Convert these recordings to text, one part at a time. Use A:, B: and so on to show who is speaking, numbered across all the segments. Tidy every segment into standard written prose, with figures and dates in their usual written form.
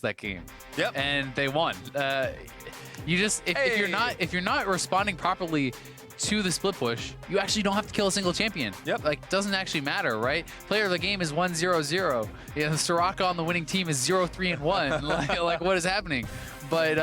A: that game.
B: Yep.
A: And they won. You just if you're not responding properly to the split push, you actually don't have to kill a single champion.
B: Yep.
A: Like, doesn't actually matter, right? Player of the game is 1-0-0. Yeah, Soraka on the winning team is 0-3-1. like what is happening? But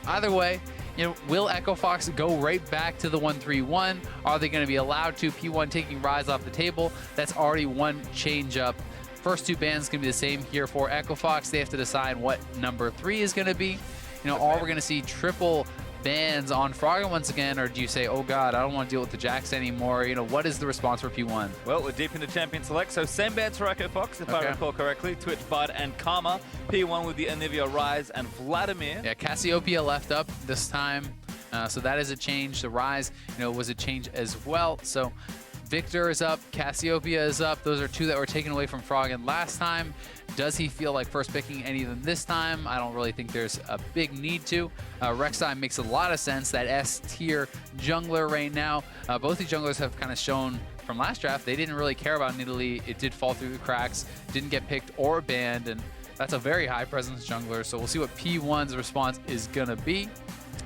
A: either way, you know, will Echo Fox go right back to the 1-3-1? Are they going to be allowed to? P1 taking Rise off the table. That's already one change up. First two bans going to be the same here for Echo Fox. They have to decide what number 3 is going to be. You know, are we going to see triple bans on Froggen once again, or do you say, oh god, I don't want to deal with the Jax anymore? You know, what is the response for P1?
B: Well, we're deep into Champion Select, so same bans for Echo Fox, if I recall correctly. Twitch, Bud, and Karma. P1 with the Anivia, Rise, and Vladimir.
A: Yeah, Cassiopeia left up this time, so that is a change. The Rise, you know, was a change as well. So Victor is up, Cassiopeia is up. Those are two that were taken away from Froggen last time. Does he feel like first picking any of them this time? I don't really think there's a big need to. Rek'Sai makes a lot of sense, that S-tier jungler right now. Both these junglers have kind of shown from last draft, they didn't really care about Nidalee. It did fall through the cracks, didn't get picked or banned, and that's a very high presence jungler. So we'll see what P1's response is gonna be.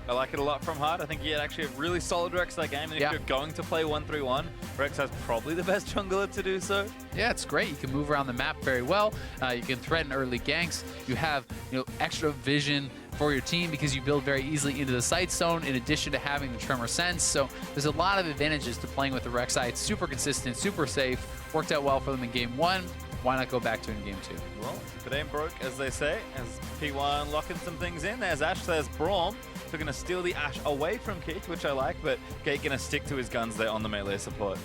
B: I like it a lot from Hard. I think he had actually a really solid Rek'Sai game, and if you're going to play 1-3-1, Rek'Sai's probably the best jungler to do so.
A: Yeah, it's great. You can move around the map very well. You can threaten early ganks. You have, you know, extra vision for your team because you build very easily into the sight zone in addition to having the Tremor Sense. So there's a lot of advantages to playing with the Rek'Sai. It's super consistent, super safe. Worked out well for them in game 1. Why not go back to it in game 2?
B: Well, if it ain't broke, as they say, as P1 locking some things in. There's Ashe, there's Braum. So going to steal the Ashe away from Keith, which I like, but Gate going to stick to his guns there on the melee support.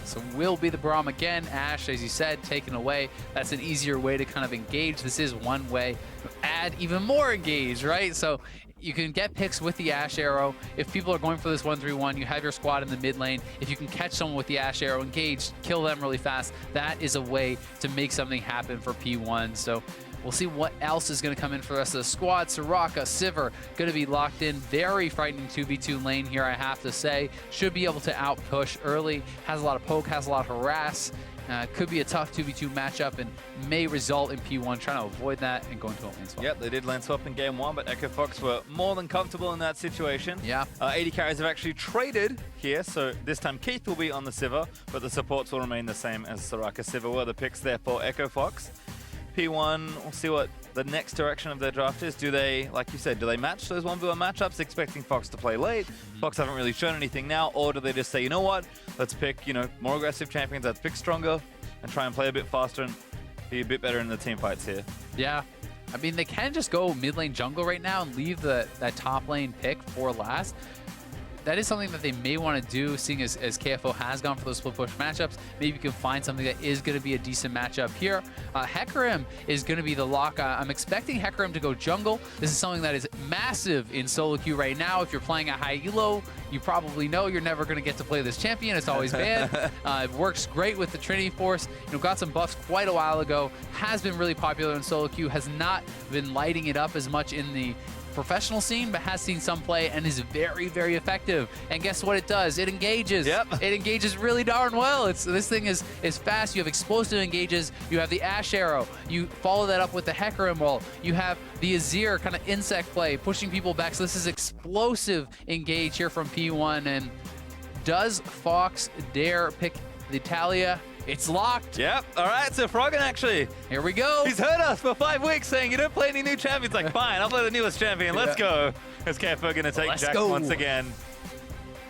A: So will be the Braum again. Ashe, as you said, taken away. That's an easier way to kind of engage. This is one way to add even more engage, right? So you can get picks with the Ashe arrow. If people are going for this 1-3-1, you have your squad in the mid lane. If you can catch someone with the Ashe arrow, engage, kill them really fast, that is a way to make something happen for P1. So we'll see what else is going to come in for the rest of the squad. Soraka, Sivir, going to be locked in. Very frightening 2v2 lane here, I have to say. Should be able to out-push early. Has a lot of poke, has a lot of harass. Could be a tough 2v2 matchup and may result in P1 trying to avoid that and going to a lane swap.
B: Yep, they did lane swap in game 1, but Echo Fox were more than comfortable in that situation.
A: Yeah.
B: 80 carries have actually traded here, so this time Keith will be on the Sivir, but the supports will remain the same as Soraka. Sivir were the picks there for Echo Fox. P1, we'll see what the next direction of their draft is. Do they, like you said, do they match those 1v1 matchups, expecting Fox to play late? Fox haven't really shown anything now, or do they just say, you know what, let's pick, you know, more aggressive champions, let's pick stronger, and try and play a bit faster and be a bit better in the team fights here?
A: Yeah. I mean, they can just go mid lane jungle right now and leave that top lane pick for last. That is something that they may want to do, seeing as KFO has gone for those split push matchups. Maybe you can find something that is going to be a decent matchup here. Hecarim is going to be the lock. I'm expecting Hecarim to go jungle. This is something that is massive in solo queue right now. If you're playing a high elo, you probably know you're never going to get to play this champion. It's always banned. It works great with the Trinity Force. You know, got some buffs quite a while ago. Has been really popular in solo queue. Has not been lighting it up as much in the professional scene, but has seen some play and is very, very effective. And guess what it does? It engages.
B: Yep.
A: It engages really darn well. This thing is fast. You have explosive engages. You have the Ashe arrow. You follow that up with the Hecarim wall. You have the Azir kind of insect play, pushing people back. So this is explosive engage here from P1. And does Fox dare pick the Talia? It's locked.
B: Yep. All right, so Froggen actually.
A: Here we go.
B: He's heard us for 5 weeks saying you don't play any new champions. Like, fine, I'll play the newest champion. Let's go. Is KFO going to take Jax once again?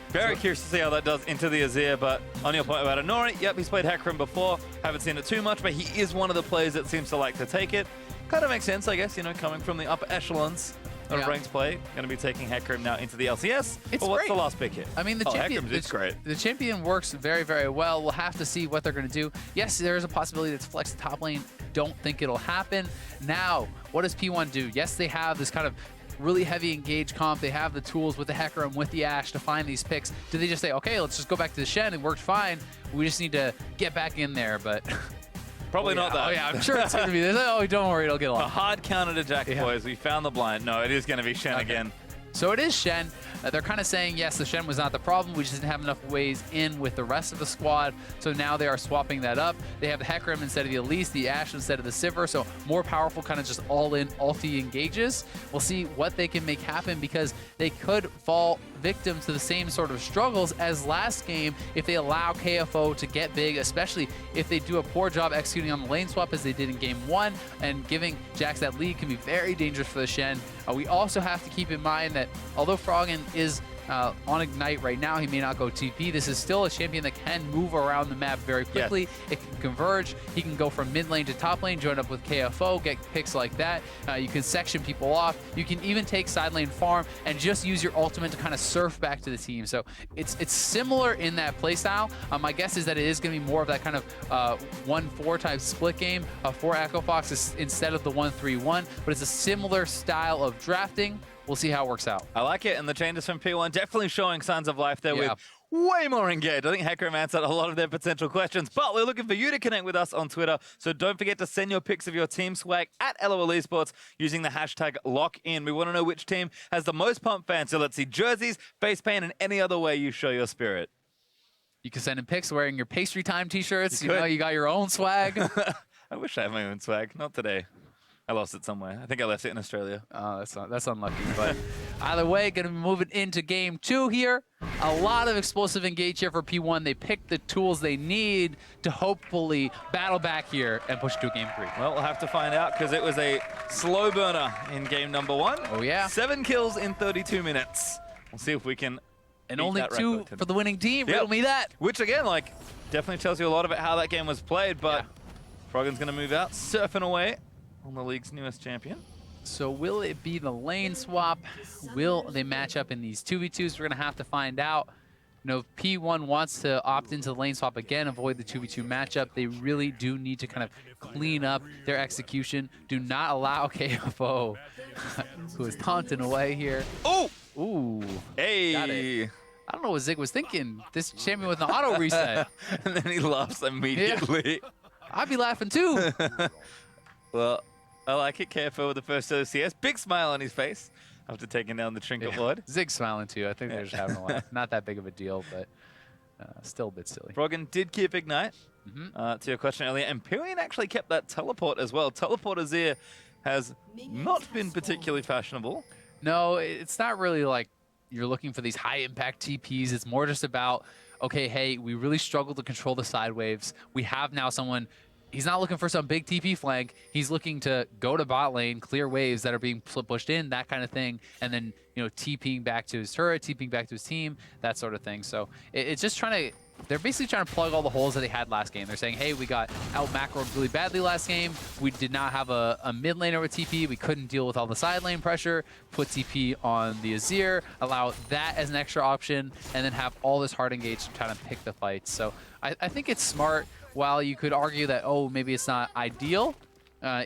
B: Very curious to see how that does into the Azir, but on your point about Inori, yep, he's played Hecarim before. Haven't seen it too much, but he is one of the players that seems to like to take it. Kind of makes sense, I guess, you know, coming from the upper echelons of ranked play. Going to be taking Hecarim now into the LCS.
A: It's
B: what's
A: great.
B: the last pick here?
A: I mean, the champion,
B: it's great.
A: The champion works very, very well. We'll have to see what they're going to do. Yes, there is a possibility that's flex the top lane. Don't think it'll happen. Now, what does P1 do? Yes, they have this kind of really heavy engage comp. They have the tools with the Hecarim, with the Ashe to find these picks. Do they just say, okay, let's just go back to the Shen? It worked fine. We just need to get back in there, but...
B: Probably not that.
A: Oh, yeah, I'm sure it's going to be this. Oh, don't worry, it'll get a lot.
B: A hard counter to Jack, boys. We found the blind. No, it is going to be Shen again.
A: So it is Shen. They're kind of saying, yes, the Shen was not the problem. We just didn't have enough ways in with the rest of the squad. So now they are swapping that up. They have the Hecarim instead of the Elise, the Ashe instead of the Sivir. So more powerful, kind of just all-in ulti engages. We'll see what they can make happen because they could fall victim to the same sort of struggles as last game if they allow KFO to get big, especially if they do a poor job executing on the lane swap as they did in game 1, and giving Jax that lead can be very dangerous for the Shen. We also have to keep in mind that although Froggen is on Ignite right now, he may not go TP. This is still a champion that can move around the map very quickly. Yes. It can converge. He can go from mid lane to top lane, join up with KFO, get picks like that. You can section people off. You can even take side lane farm and just use your ultimate to kind of surf back to the team. So it's similar in that playstyle. My guess is that it is going to be more of that kind of 1-4 type split game for Echo Fox instead of the 1-3-1, but it's a similar style of drafting. We'll see how it works out.
B: I like it, and the changes from P1 definitely showing signs of life there with way more engaged. I think Hecarim answered a lot of their potential questions, but we're looking for you to connect with us on Twitter, so don't forget to send your pics of your team swag at LOL eSports using the hashtag LOCKIN. We want to know which team has the most pump fans, so let's see jerseys, face paint, and any other way you show your spirit.
A: You can send in pics wearing your pastry time t-shirts. You know, you got your own swag.
B: I wish I had my own swag. Not today. I lost it somewhere. I think I left it in Australia.
A: Oh, that's unlucky. But either way, going to be moving into game 2 here. A lot of explosive engage here for P1. They picked the tools they need to hopefully battle back here and push to game 3.
B: Well, we'll have to find out because it was a slow burner in game number 1.
A: Oh, yeah.
B: 7 kills in 32 minutes. We'll see if we can
A: and only 2 for the winning team. Riddle me that.
B: Which, again, like, definitely tells you a lot about how that game was played. But Froggen's going to move out, surfing away on the league's newest champion.
A: So will it be the lane swap? Will they match up in these 2v2s? We're going to have to find out. You know, if P1 wants to opt into the lane swap again, avoid the 2v2 matchup, they really do need to kind of clean up their execution. Do not allow KFO, who is taunting away here.
B: Oh!
A: Ooh.
B: Hey!
A: Got it. I don't know what Zig was thinking. This champion with an auto reset.
B: And then he laughs immediately.
A: Yeah. I'd be laughing too.
B: Well, I like it. KFO with the first LCS. Big smile on his face after taking down the Trinket Lord.
A: Zig's smiling too. I think they're just having a laugh. Not that big of a deal, but still a bit silly.
B: Froggen did keep Ignite, to your question earlier. And Pyrian actually kept that teleport as well. Teleport Azir has not been particularly fashionable.
A: No, it's not really like you're looking for these high-impact TPs. It's more just about, okay, hey, we really struggle to control the side waves. We have now someone... He's not looking for some big TP flank. He's looking to go to bot lane, clear waves that are being pushed in, that kind of thing, and then, you know, TPing back to his turret, TPing back to his team, that sort of thing. So it's just trying to... They're basically trying to plug all the holes that they had last game. They're saying, hey, we got out-macroed really badly last game. We did not have a mid laner with TP. We couldn't deal with all the side lane pressure. Put TP on the Azir, allow that as an extra option, and then have all this hard engage to try to pick the fights. So I think it's smart. While you could argue that, oh, maybe it's not ideal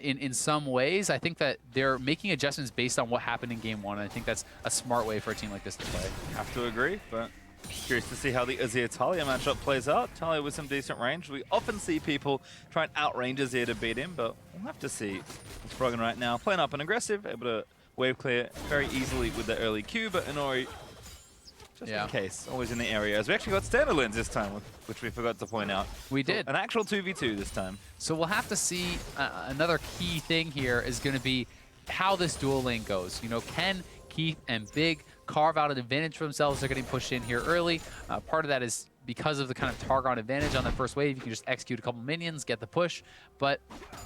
A: in some ways, I think that they're making adjustments based on what happened in game 1. And I think that's a smart way for a team like this to play.
B: Have to agree, but curious to see how the Azir-Talia matchup plays out. Talia with some decent range. We often see people try and outrange Azir to beat him, but we'll have to see. It's Froggen right now, playing up and aggressive, able to wave clear very easily with the early Q, but Inori, just in case, always in the area. As we actually got standard lanes this time, which we forgot to point out.
A: We did.
B: An actual 2v2 this time.
A: So we'll have to see. Another key thing here is going to be how this dual lane goes. You know, can Keith and Big carve out an advantage for themselves? They're getting pushed in here early. Part of that is because of the kind of Targon advantage on the first wave. You can just execute a couple minions, get the push. But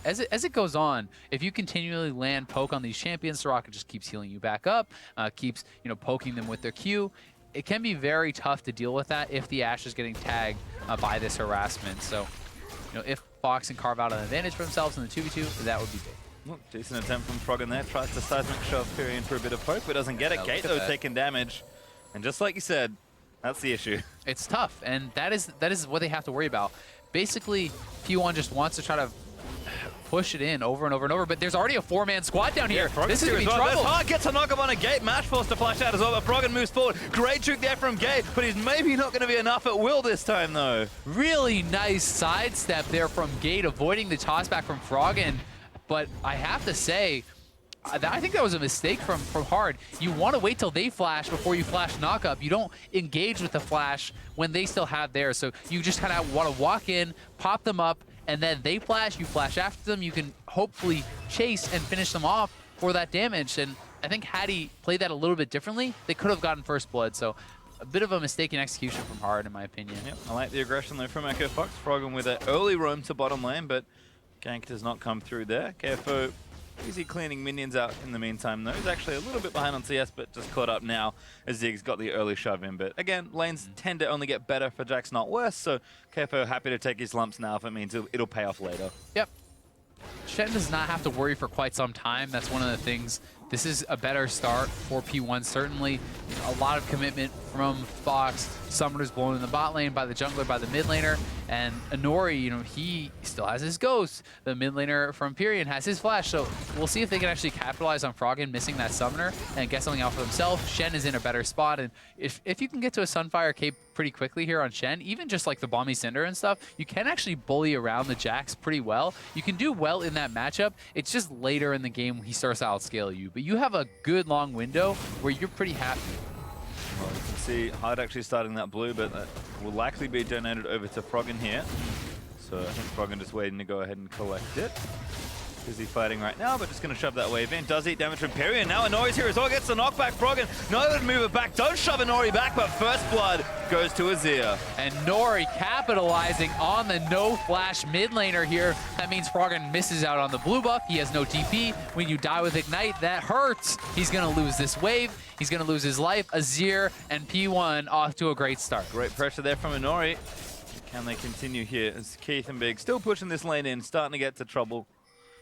A: as it goes on, if you continually land poke on these champions, Soraka just keeps healing you back up, keeps, you know, poking them with their Q. It can be very tough to deal with that if the Ashe is getting tagged by this harassment. So, you know, if Fox can carve out an advantage for themselves in the 2v2, that would be big.
B: Well, decent attempt from Froggen there. Tries to seismic shove Pyrian for a bit of poke, but doesn't get it. Gate, though, taking damage. And just like you said, that's the issue.
A: It's tough, and that is what they have to worry about. Basically, P1 just wants to try to push it in over and over and over, but there's already a 4-man squad down here. This is going to be trouble.
B: Hard gets a knock up on a Gate. Match forced to flash out as well, but Froggen moves forward. Great trick there from Gate, but he's maybe not going to be enough at will this time, though.
A: Really nice sidestep there from Gate, avoiding the toss back from Froggen. But I have to say, I think that was a mistake from Hard. You want to wait till they flash before you flash knock up. You don't engage with the flash when they still have theirs. So you just kind of want to walk in, pop them up, and then they flash, you flash after them. You can hopefully chase and finish them off for that damage. And I think had he played that a little bit differently, they could have gotten first blood. So a bit of a mistaken execution from Hard, in my opinion.
B: Yep, I like the aggression though from Echo Fox. Froggen with an early roam to bottom lane, but gank does not come through there. KFO easy cleaning minions out in the meantime though. He's actually a little bit behind on CS, but just caught up now as Zig's got the early shove in. But again, lanes tend to only get better for Jax, not worse, so KFO happy to take his lumps now if it means it'll pay off later.
A: Yep. Shen does not have to worry for quite some time. That's one of the things. This is a better start for P1, certainly. A lot of commitment from Fox. Summoner's blown in the bot lane by the jungler, by the mid laner. And Inori, you know, he still has his ghost. The mid laner from Pyrion has his flash. So we'll see if they can actually capitalize on Froggen missing that summoner and get something out for themselves. Shen is in a better spot. And if you can get to a Sunfire cape pretty quickly here on Shen, even just like the Balmy Cinder and stuff, you can actually bully around the Jax pretty well. You can do well in that matchup. It's just later in the game he starts to outscale you. But you have a good long window where you're pretty happy.
B: Well, you can see Hard actually starting that blue, but that will likely be donated over to Froggen here. So I think Froggen just waiting to go ahead and collect it. Busy fighting right now, but just going to shove that wave in. Does eat damage from Pyrion. Now Inori's here as well. Gets the knockback. Froggen not able to move it back. Don't shove Inori back, but first blood goes to Azir.
A: And Nori capitalizing on the no flash mid laner here. That means Froggen misses out on the blue buff. He has no TP. When you die with Ignite, that hurts. He's going to lose this wave. He's going to lose his life. Azir and P1 off to a great start.
B: Great pressure there from Inori. Can they continue here as Keith and Big still pushing this lane in, starting to get to trouble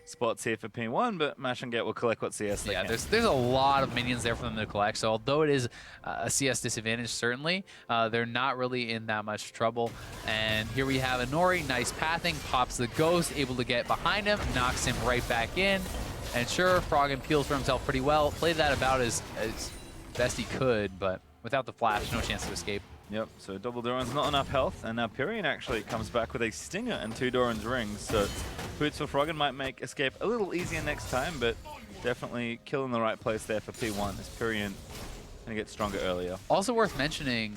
B: spots here for P1, but Mash and Get will collect what CS they can.
A: There's a lot of minions there for them to collect, so although it is a CS disadvantage, certainly, they're not really in that much trouble. And here we have Inori, nice pathing, pops the Ghost, able to get behind him, knocks him right back in. And sure, Froggen peels for himself pretty well, played that about as best he could, but without the flash, no chance to escape.
B: Yep, so double Doran's not enough health, and now Pyrion actually comes back with a Stinger and 2 Doran's rings, so boots for Froggen might make escape a little easier next time, but definitely killing the right place there for P1 as Pyrion going to get stronger earlier.
A: Also worth mentioning,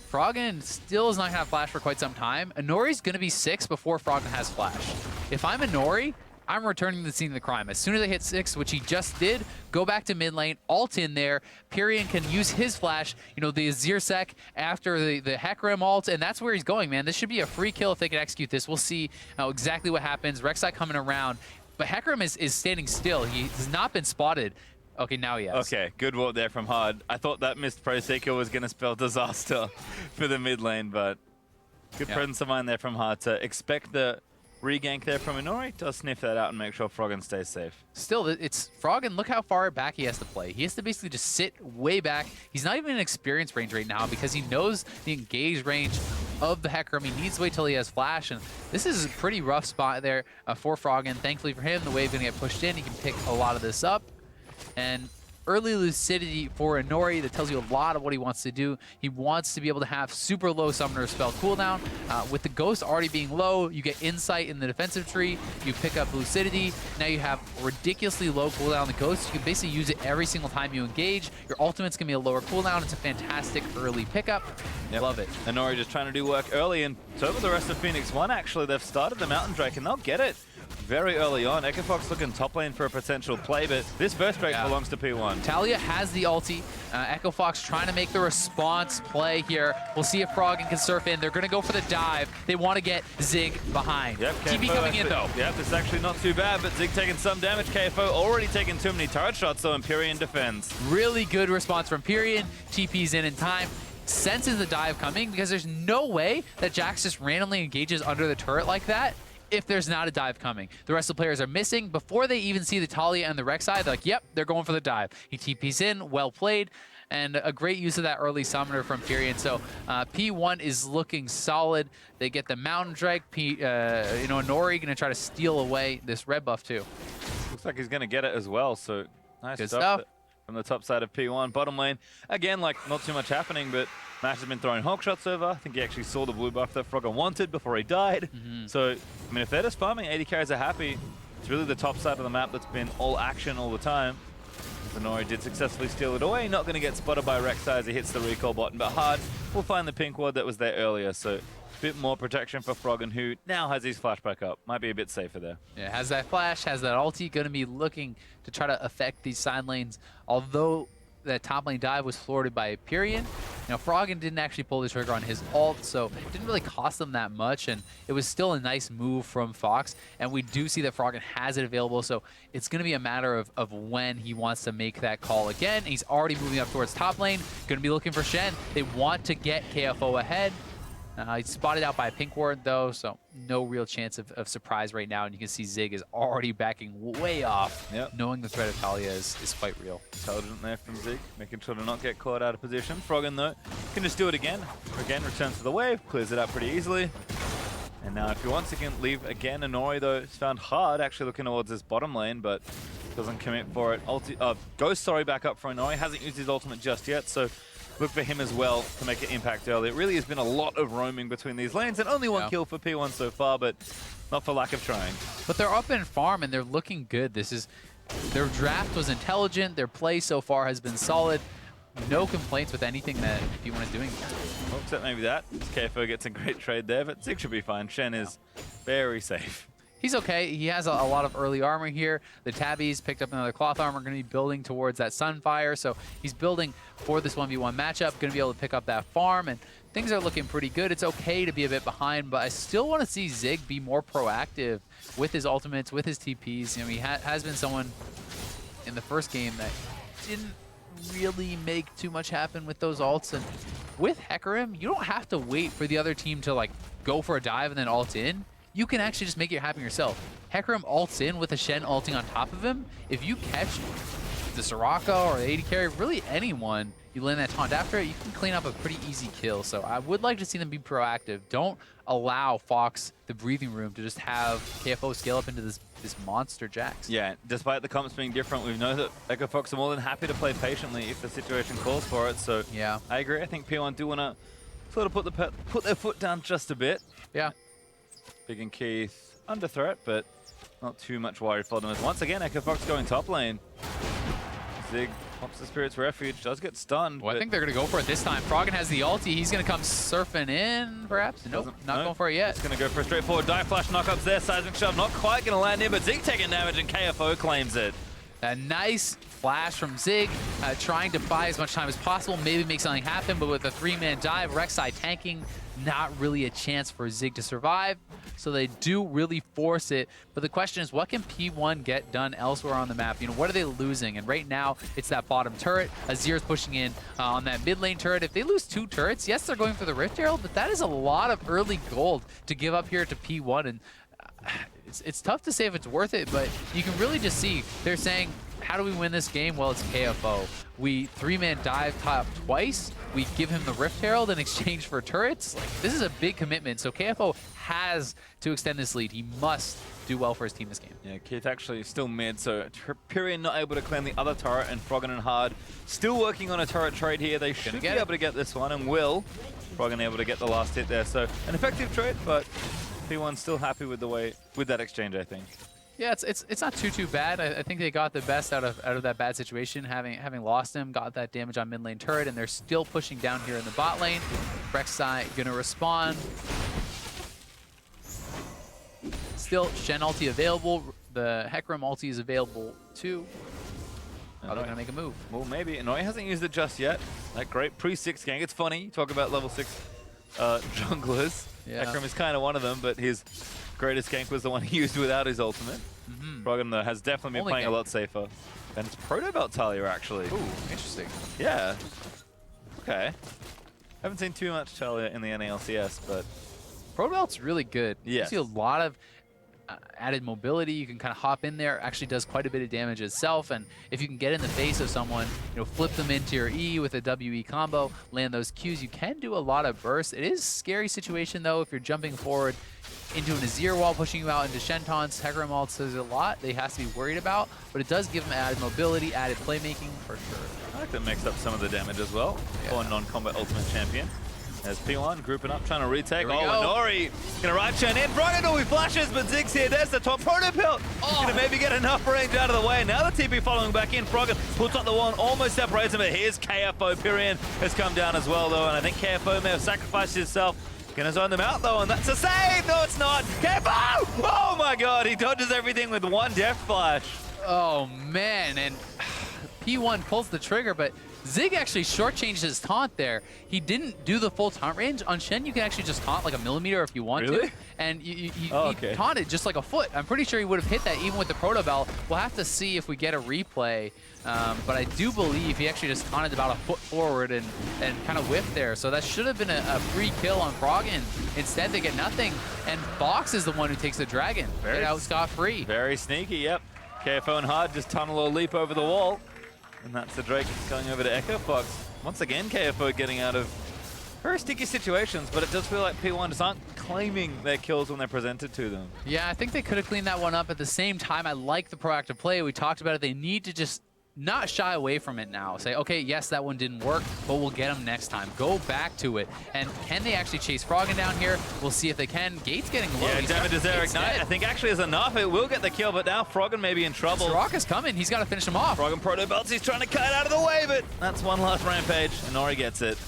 A: Froggen still is not going to have flash for quite some time. Inori's going to be 6 before Froggen has flash. If I'm Inori, I'm returning to the scene of the crime. As soon as I hit 6, which he just did, go back to mid lane, ult in there. Pyrion can use his flash, you know, the Azir sec after the Hecarim ult, and that's where he's going, man. This should be a free kill if they can execute this. We'll see exactly what happens. Rek'Sai coming around, but Hecarim is standing still. He has not been spotted. Okay, now he has.
B: Okay, good work there from Hard. I thought that missed Pro Seeker was going to spell disaster for the mid lane, but good presence of mind there from Hard to expect the regank there from Inori. Does sniff that out and make sure Froggen stays safe.
A: Still, it's Froggen. Look how far back he has to play. He has to basically just sit way back. He's not even in experience range right now because he knows the engage range of the Hecarim. He needs to wait till he has flash, and this is a pretty rough spot there for Froggen. Thankfully for him, the wave's gonna get pushed in. He can pick a lot of this up, and early lucidity for Inori that tells you a lot of what he wants to do. He wants to be able to have super low summoner spell cooldown. With the Ghost already being low, you get insight in the defensive tree, you pick up lucidity, now you have ridiculously low cooldown on the Ghost. You can basically use it every single time you engage. Your ultimate's gonna be a lower cooldown. It's a fantastic early pickup. Love it.
B: Inori just trying to do work early, and so for the rest of Phoenix1 actually, they've started the Mountain Drake and they'll get it very early on. Echo Fox looking top lane for a potential play, but this first Drake belongs to P1.
A: Talia has the ulti. Echo Fox trying to make the response play here. We'll see if Froggen can surf in. They're going to go for the dive. They want to get Zig behind.
B: Yep,
A: TP coming in, though.
B: Yep, this is actually not too bad, but Zig taking some damage. KFO already taking too many turret shots, though, and Pyrion defends.
A: Really good response from Pyrion. TP's in time. Senses the dive coming because there's no way that Jax just randomly engages under the turret like that if there's not a dive coming. The rest of the players are missing. Before they even see the Talia and the Rek'Sai, they're like, yep, they're going for the dive. He TP's in, well played, and a great use of that early summoner from Pyrion. So P1 is looking solid. They get the Mountain Drake. Inori gonna try to steal away this red buff too.
B: Looks like he's gonna get it as well, so nice
A: good
B: stuff from the top side of P1. Bottom lane, again, like not too much happening, but Mash has been throwing Hawk shots over. I think he actually saw the blue buff that Froggen wanted before he died. So, I mean, if they're just farming, 80 carries are happy. It's really the top side of the map that's been all action all the time. Nori did successfully steal it away, not going to get spotted by Rek'Sai as he hits the recall button, but Hard will find the pink ward that was there earlier, so a bit more protection for Froggen, who now has his flashback up. Might be a bit safer there.
A: Yeah, has that flash, has that ulti, going to be looking to try to affect these side lanes, although that top lane dive was thwarted by Pyrian. Now, Froggen didn't actually pull the trigger on his ult, so it didn't really cost them that much, and it was still a nice move from Fox, and we do see that Froggen has it available, so it's going to be a matter of when he wants to make that call again. He's already moving up towards top lane, going to be looking for Shen. They want to get KFO ahead. He's spotted out by a pink ward, though, so no real chance of surprise right now. And you can see Zig is already backing way off, knowing the threat of Talia is quite real.
B: Intelligent there from Zig, making sure to not get caught out of position. Froggen, though, can just do it again. Again, returns to the wave, clears it up pretty easily. And now if he wants, he can leave again. Nori, though, is found hard, actually looking towards this bottom lane, but doesn't commit for it. Goes, back up for Nori. Hasn't used his ultimate just yet, so look for him as well to make an impact early. It really has been a lot of roaming between these lanes, and only one kill for P1 so far, but not for lack of trying.
A: But they're up in farm, and they're looking good. Their draft was intelligent. Their play so far has been solid. No complaints with anything that P1 is doing.
B: Well, except maybe that. KFO gets a great trade there, but Zig should be fine. Shen is very safe.
A: He's okay. He has a lot of early armor here. The Tabbies picked up another cloth armor, going to be building towards that Sunfire. So he's building for this 1v1 matchup, going to be able to pick up that farm, and things are looking pretty good. It's okay to be a bit behind, but I still want to see Zig be more proactive with his ultimates, with his TPs. You know, he has been someone in the first game that didn't really make too much happen with those ults. And with Hecarim, you don't have to wait for the other team to like go for a dive and then ult in. You can actually just make it happen yourself. Hecarim ults in with a Shen ulting on top of him. If you catch the Soraka or the AD carry, really anyone, you land that taunt after it, you can clean up a pretty easy kill. So I would like to see them be proactive. Don't allow Fox the breathing room to just have KFO scale up into this monster Jax.
B: Yeah, despite the comps being different, we know that Echo Fox are more than happy to play patiently if the situation calls for it. So yeah, I agree. I think P1 do want to sort of put their foot down just a bit.
A: Yeah.
B: Big and Keith under threat, but not too much worried for them. As once again, Echo Fox going top lane. Zig pops the Spirit's Refuge, does get stunned.
A: Well, I think they're going to go for it this time. Froggen has the ulti. He's going to come surfing in, perhaps? Nope, not going for it yet.
B: He's going to go for a straightforward dive flash knockups there. Seismic Shove not quite going to land in, but Zig taking damage and KFO claims it.
A: A nice flash from Zig, trying to buy as much time as possible, maybe make something happen, but with a 3-man dive, Rek'Sai tanking, not really a chance for Zig to survive. So they do really force it. But the question is, what can P1 get done elsewhere on the map? You know, what are they losing? And right now, it's that bottom turret. Azir's pushing in on that mid lane turret. If they lose 2 turrets, yes, they're going for the Rift Herald, but that is a lot of early gold to give up here to P1. And it's tough to say if it's worth it, but you can really just see they're saying, how do we win this game? Well, it's KFO. We 3-man dive top twice. We give him the Rift Herald in exchange for turrets. Like, this is a big commitment. So KFO has to extend this lead. He must do well for his team this game.
B: Yeah, Keith actually still mid, so Pyrian not able to claim the other turret, and Froggen and Hard still working on a turret trade here. They should be able to get this one, and will. Froggen able to get the last hit there. So an effective trade, but P1 still happy with that exchange, I think.
A: Yeah, it's not too bad. I think they got the best out of that bad situation, having lost him, got that damage on mid lane turret, and they're still pushing down here in the bot lane. Rek'Sai gonna respond. Still Shen ulti available. The Hecarim ulti is available too. Are they gonna make a move?
B: Well, maybe. Annoy hasn't used it just yet. That great pre-6 gank. It's funny, you talk about level 6 junglers. Yeah. Hecarim is kind of one of them, but his greatest gank was the one he used without his ultimate. Froggen, though, has definitely been playing a lot safer. And it's Proto Belt Talia, actually.
A: Ooh, interesting.
B: Yeah. Okay. Haven't seen too much Talia in the NALCS, but
A: Proto Belt's really good.
B: Yes.
A: You see a lot of added mobility. You can kind of hop in there. Actually does quite a bit of damage itself. And if you can get in the face of someone, you know, flip them into your E with a WE combo, land those Qs, you can do a lot of bursts. It is a scary situation, though, if you're jumping forward into an Azir wall, pushing you out into Shenton's. Hecarim ults, there's a lot they has to be worried about, but it does give them added mobility, added playmaking for sure.
B: I like that makes up some of the damage as well for a non-combat ultimate champion. As P1 grouping up, trying to retake.
A: Here we
B: Oh,
A: go.
B: Nori gonna right turn in. Froggen always flashes, but Zig's here. There's the top proto pelt. He's gonna maybe get enough range out of the way. Now the TP following back in. Froggen puts up the one, almost separates him, but here's KFO. Pyrian has come down as well, though, and I think KFO may have sacrificed himself. Gonna zone them out, though, and that's a save! No, it's not! KFO! Oh my god, he dodges everything with one death flash.
A: Oh, man, and P1 pulls the trigger, but Zig actually shortchanged his taunt there. He didn't do the full taunt range. On Shen, you can actually just taunt like a millimeter if you want
B: Really?
A: to. And he taunted just like a foot. I'm pretty sure he would have hit that even with the Proto Bell. We'll have to see if we get a replay. But I do believe he actually just taunted about a foot forward and kind of whiffed there. So that should have been a free kill on Froggen. Instead, they get nothing. And Fox is the one who takes the Dragon. Get out scot-free.
B: Very sneaky, yep. KFO and Hard just tunnel or leap over the wall. And that's the Drake going over to Echo Fox. Once again, KFO getting out of very sticky situations, but it does feel like P1 just aren't claiming their kills when they're presented to them.
A: Yeah, I think they could have cleaned that one up. At the same time, I like the proactive play. We talked about it. They need to just not shy away from it now. Say, okay, yes, that one didn't work, but we'll get them next time. Go back to it. And can they actually chase Froggen down here? We'll see if they can. Gate's getting low.
B: Yeah, damage is there. Ignite, I think actually is enough. It will get the kill, but now Froggen may be in trouble.
A: Soraka's coming. He's got to finish him off.
B: Froggen Proto Belts, he's trying to cut out of the way, but that's one last rampage, and Nori gets it.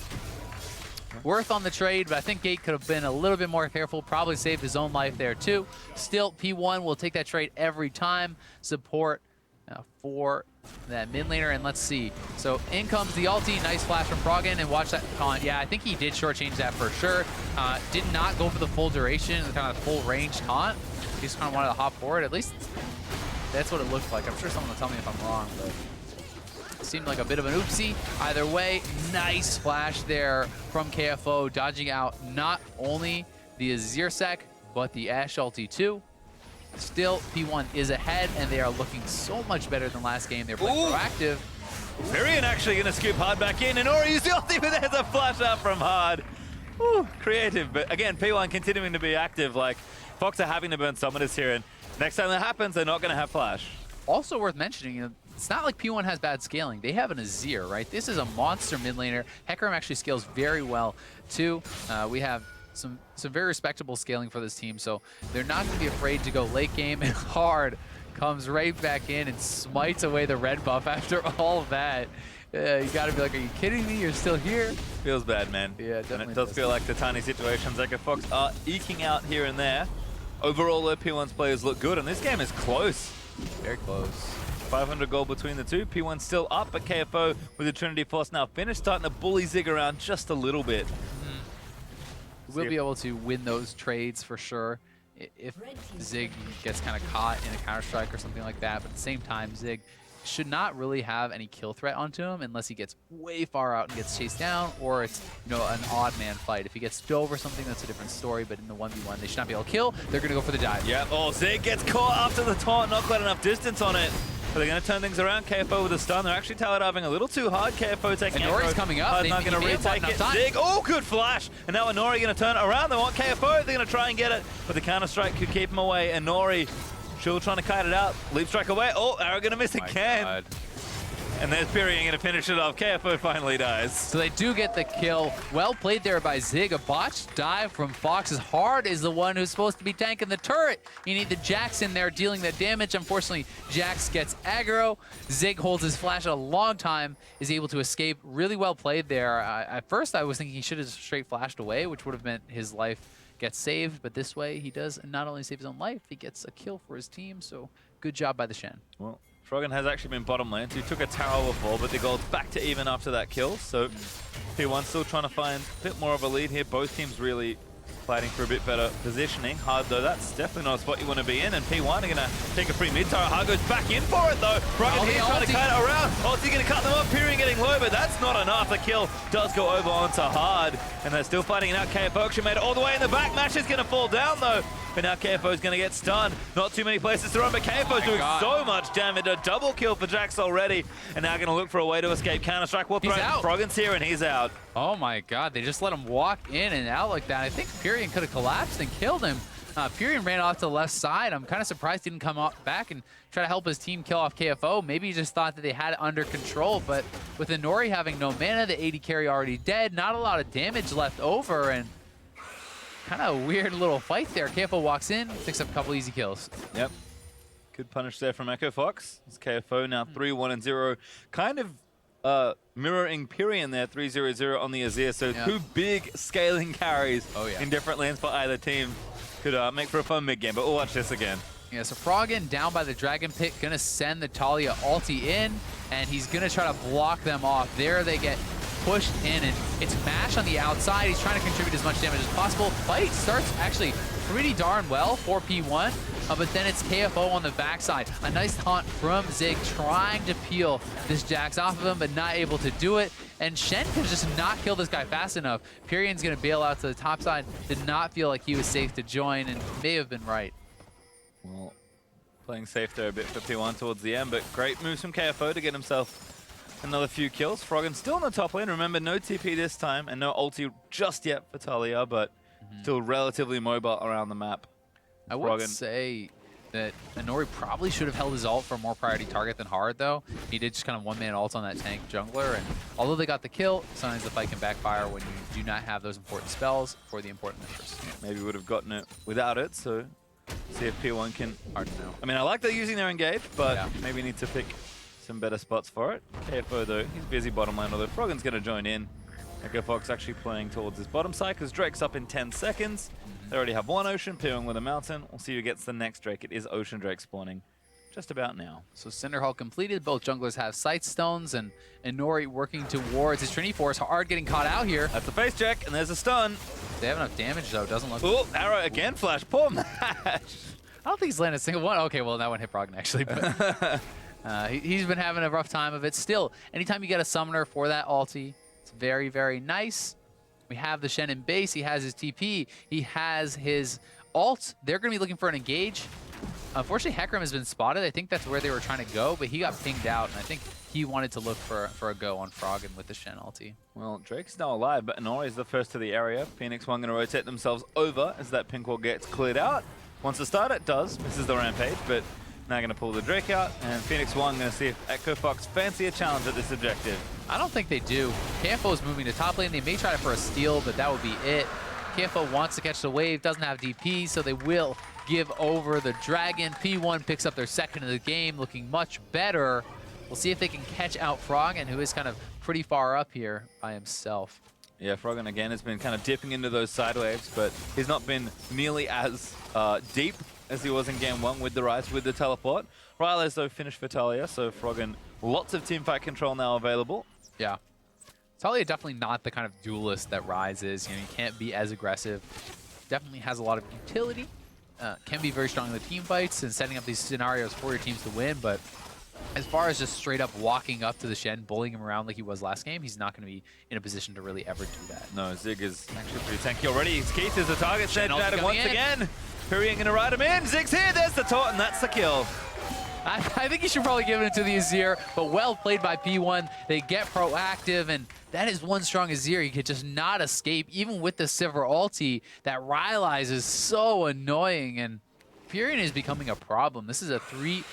A: Worth on the trade, but I think Gate could have been a little bit more careful. Probably saved his own life there, too. Still, P1 will take that trade every time. Support for that mid laner, and let's see. So in comes the ulti, nice flash from Froggen, and watch that taunt. Yeah, I think he did shortchange that for sure. Did not go for the full duration, the kind of full range taunt. He just kind of wanted to hop forward. At least that's what it looked like. I'm sure someone will tell me if I'm wrong, but it seemed like a bit of an oopsie. Either way, nice flash there from KFO, dodging out not only the Azir sec, but the Ashe ulti too. Still, P1 is ahead, and they are looking so much better than last game. They're playing proactive.
B: Pyrian actually going to scoop Hard back in, and Ori used the ulti, but there's a flash out from Hard. Woo, creative, but again, P1 continuing to be active. Like, Fox are having to burn summoners here, and next time that happens, they're not going to have flash.
A: Also worth mentioning, it's not like P1 has bad scaling. They have an Azir, right? This is a monster mid laner. Hecarim actually scales very well, too. We have some very respectable scaling for this team, so they're not going to be afraid to go late game, and Hard comes right back in and smites away the red buff after all of that. You got to be like, are you kidding me? You're still here?
B: Feels bad, man.
A: Yeah, definitely.
B: And it does feel like the tiny situations Echo Fox are eking out here and there. Overall, though, P1's players look good, and this game is close.
A: Very close.
B: 500 gold between the two. P1 still up, but KFO with the Trinity Force now finished, starting to bully Zig around just a little bit.
A: We'll be able to win those trades for sure if Zig gets kind of caught in a Counter-Strike or something like that. But at the same time, Zig should not really have any kill threat onto him unless he gets way far out and gets chased down, or it's, you know, an odd man fight. If he gets dove or something, that's a different story, but in the 1v1, they should not be able to kill. They're going to go for the dive.
B: Yeah, oh, Zig gets caught after the taunt, not quite enough distance on it. But they're going to turn things around. KFO with a stun. They're actually tower diving a little too hard. KFO taking
A: and Nori's coming up.
B: They're not going to retake it. Zig, oh, good flash. And now Nori going to turn around. They want KFO. They're going to try and get it. But the Counter-Strike could keep him away. And Nori, still trying to kite it out. Leap strike away. Oh, Arrow going to miss again.
A: God.
B: And there's Pyrian going to finish it off. KFO finally dies.
A: So they do get the kill. Well played there by Zig. A botched dive from Fox. As Hard is the one who's supposed to be tanking the turret. You need the Jax in there dealing that damage. Unfortunately, Jax gets aggro. Zig holds his flash a long time, is able to escape. Really well played there. At first, I was thinking he should have straight flashed away, which would have meant his life gets saved. But this way, he does not only save his own life, he gets a kill for his team. So good job by the Shen.
B: Well, Froggen has actually been bottom lane. He took a tower before, but the gold's back to even after that kill. So P1 still trying to find a bit more of a lead here. Both teams really fighting for a bit better positioning. Hard, though, that's definitely not a spot you want to be in. And P1 are going to take a free mid tower. Hard goes back in for it, though. Froggen here trying to cut it around. Ulti going to cut them up. Pyrian getting low, but that's not enough. The kill does go over onto Hard. And they're still fighting it out. KFO actually made it all the way in the back. Mash is going to fall down, though. But now KFO is going to get stunned. Not too many places to run, but KFO is doing so much damage. A double kill for Jax already. And now going to look for a way to escape. Counter-Strike will throw it. Froggen's here, and he's out.
A: Oh my God, they just let him walk in and out like that. I think Pyrian could have collapsed and killed him. Pyrion ran off to the left side. I'm kind of surprised he didn't come back and try to help his team kill off KFO. Maybe he just thought that they had it under control, but with Inori having no mana, the AD carry already dead, not a lot of damage left over, and kind of a weird little fight there. KFO walks in, picks up a couple easy kills.
B: Yep. Good punish there from Echo Fox. It's KFO now 3-1-0. Kind of mirroring Pyrion there, 3-0-0 on the Azir. So two big scaling carries in different lanes for either team. Could make for a fun mid-game, but we'll watch this again.
A: Yeah, so Froggen down by the Dragon Pit, gonna send the Talia ulti in, and he's gonna try to block them off. There they get pushed in, and it's Mash on the outside. He's trying to contribute as much damage as possible. Fight starts actually pretty darn well for P1, but then it's KFO on the backside. A nice taunt from Zig trying to peel this Jax off of him, but not able to do it. And Shen could just not kill this guy fast enough. Pyrion's gonna bail out to the top side. Did not feel like he was safe to join, and may have been right.
B: Well, playing safe there a bit for P1 towards the end, but great moves from KFO to get himself another few kills. Froggen still in the top lane. Remember, no TP this time, and no ulti just yet for Talia, but still relatively mobile around the map.
A: I would say that Inori probably should have held his ult for a more priority target than Hard, though. He did just kind of one-man ult on that tank jungler, and although they got the kill, sometimes the fight can backfire when you do not have those important spells for the important members.
B: Yeah, maybe would have gotten it without it, so see if P1 can...
A: Hard to know.
B: I mean, I like they're using their engage, but maybe need to pick some better spots for it. KFO, though, he's busy bottom lane, although Froggen's going to join in. Echo Fox actually playing towards his bottom side, because Drake's up in 10 seconds. They already have one Ocean, P1 with a Mountain. We'll see who gets the next Drake. It is Ocean Drake spawning just about now.
A: So Cinder Hall completed. Both junglers have Sight Stones, and Inori working towards his Trinity Force. Hard getting caught out here.
B: That's a face check, and there's a stun.
A: They have enough damage, though. Doesn't look...
B: Oh, arrow again, flash. Poor Mash.
A: I don't think he's landed a single one. Okay, well, that one hit Froggen, actually. But he's been having a rough time of it. Still, anytime you get a summoner for that ulti, it's very, very nice. We have the Shen in base. He has his TP. He has his ult. They're going to be looking for an engage. Unfortunately, Hecarim has been spotted. I think that's where they were trying to go, but he got pinged out, and I think he wanted to look for a go on Froggen with the Shen ulti.
B: Well, Drake's now alive, but Inori is the first to the area. Phoenix1 going to rotate themselves over as that pink wall gets cleared out. Wants to start, it does. Misses the rampage, but now going to pull the Drake out, and Phoenix1 going to see if Echo Fox fancy a challenge at this objective.
A: I don't think they do. KFO is moving to top lane. They may try for a steal, but that would be it. KFO wants to catch the wave, doesn't have DP, so they will give over the Dragon. P1 picks up their second of the game, looking much better. We'll see if they can catch out Froggen, who is kind of pretty far up here by himself.
B: Yeah, Froggen again has been kind of dipping into those side waves, but he's not been nearly as deep as he was in game one with the Rise, with the teleport. Ryle's, though, finished for Talia, so Froggen, lots of teamfight control now available.
A: Yeah. Talia definitely not the kind of duelist that Rise is. You know, he can't be as aggressive. Definitely has a lot of utility. Can be very strong in the team fights and setting up these scenarios for your teams to win, but as far as just straight up walking up to the Shen, bullying him around like he was last game, he's not going to be in a position to really ever do that.
B: No, Zig is actually pretty tanky already. Keith is the target, set at him once again. Pyrion going to ride him in. Zig's here, there's the taunt, and that's the kill.
A: I think you should probably give it to the Azir, but well played by P1. They get proactive, and that is one strong Azir. He could just not escape, even with the Sivir ulti. That Rylai's is so annoying, and Pyrion is becoming a problem. This is a 3-0-1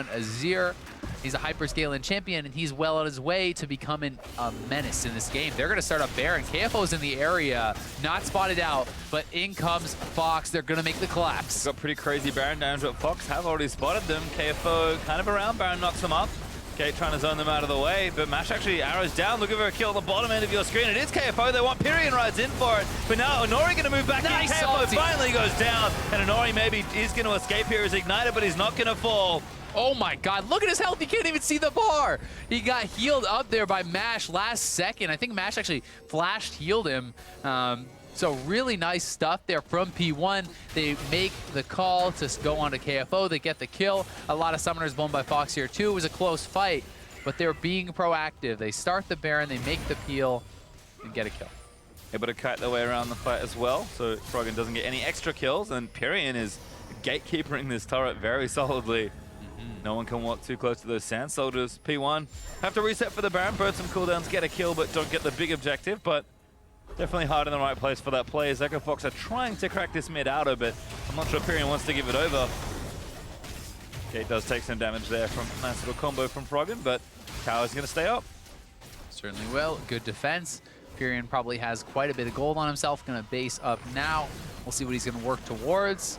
A: Azir. He's a hyperscaling champion, and he's well on his way to becoming a menace in this game. They're going to start up Baron. KFO's in the area, not spotted out, but in comes Fox. They're going to make the collapse.
B: Got pretty crazy Baron damage, but Fox have already spotted them. KFO kind of around. Baron knocks them up. Kate trying to zone them out of the way, but Mash actually arrows down, looking for a kill at the bottom end of your screen. It is KFO, they want Pyrion rides in for it, but now Inori going to move back in. KFO finally goes down, and Inori maybe is going to escape here as Ignited, but he's not going to fall.
A: Oh my god, look at his health, he can't even see the bar. He got healed up there by Mash last second. I think Mash actually flashed healed him. So really nice stuff there from P1. They make the call to go on to KFO. They get the kill. A lot of summoners blown by Fox here too. It was a close fight, but they're being proactive. They start the Baron, they make the peel, and get a kill.
B: Able to kite their way around the fight as well, so Froggen doesn't get any extra kills, and Pyrion is gatekeepering this turret very solidly. No one can walk too close to those Sand Soldiers. P1 have to reset for the Baron, burn some cooldowns, get a kill, but don't get the big objective, but Definitely hard in the right place for that play. Echo Fox are trying to crack this mid auto, but I'm not sure Pyrion wants to give it over. Gate does take some damage there from a nice little combo from Froggen, but Tower's going to stay up.
A: Certainly will. Good defense. Pyrion probably has quite a bit of gold on himself. Going to base up now. We'll see what he's going to work towards.